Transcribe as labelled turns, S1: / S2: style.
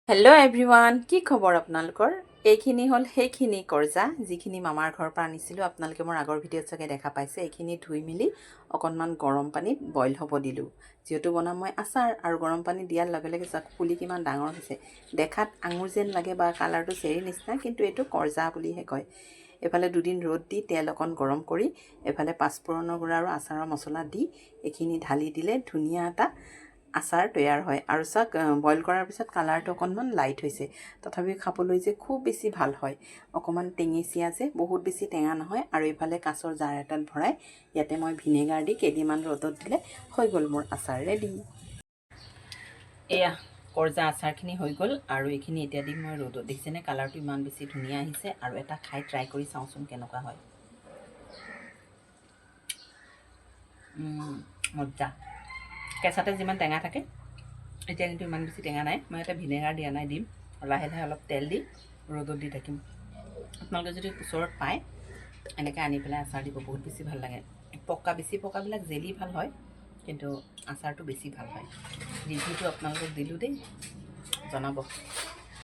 S1: Hello' everyone, কি খবৰ আপোনালোকৰ? এইখিনি হ'ল সেইখিনি কৰ্জা যিখিনি মামাৰ ঘৰৰ পৰা আনিছিলোঁ। আপোনালোকে মোৰ আগৰ ভিডিঅ'ত চাগে দেখা পাইছে। এইখিনি ধুই মেলি অকণমান গৰম পানীত বইল হ'ব দিলোঁ। যিহেতু বনাম মই আচাৰ, আৰু গৰম পানী দিয়াৰ লগে লগে চাওক পুলি কিমান ডাঙৰ হৈছে। দেখাত আঙুৰ যেন লাগে বা কালাৰটো চেৰী নিচিনা, কিন্তু এইটো কৰ্জা বুলিহে কয়। এফালে দুদিন ৰ'দ দি তেল অকণ গৰম কৰি এফালে পাঁচফোৰণৰ গুড়া আৰু আচাৰৰ মছলা দি এইখিনি ঢালি দিলে ধুনীয়া এটা আচাৰ তৈয়াৰ হয়। আৰু চাওক বইল কৰাৰ পিছত কালাৰটো অকণমান লাইট হৈছে, তথাপিও খাবলৈ যে খুব বেছি ভাল হয়। অকণমান টেঙেচিয়া যে, বহুত বেছি টেঙা নহয়। আৰু এইফালে কাছৰ জাৰ এটাত ভৰাই ইয়াতে মই ভিনেগাৰ দি কেইদিনমান ৰ'দত দিলে হৈ গ'ল মোৰ আচাৰ ৰেডি। এয়া কৰ্জা আচাৰখিনি হৈ গ'ল, আৰু এইখিনি এতিয়া দিম মই ৰ'দত। দেখিছেনে কালাৰটো ইমান বেছি ধুনীয়া আহিছে। আৰু এটা খাই ট্ৰাই কৰি চাওঁচোন কেনেকুৱা হয়। মজা। কেঁচাতে যিমান টেঙা থাকে, এতিয়া কিন্তু ইমান বেছি টেঙা নাই। মই ইয়াতে ভিনেগাৰ দিয়া নাই, দিম লাহে লাহে অলপ তেল দি ৰ'দত দি থাকিম। আপোনালোকে যদি ওচৰত পায় এনেকৈ আনি পেলাই আচাৰ দিব, বহুত বেছি ভাল লাগে। বেছি পকাবিলাক জেলি ভাল হয়, কিন্তু আচাৰটো বেছি ভাল হয়। ৰিভিউটো আপোনালোকক দিলোঁ দেই, জনাব।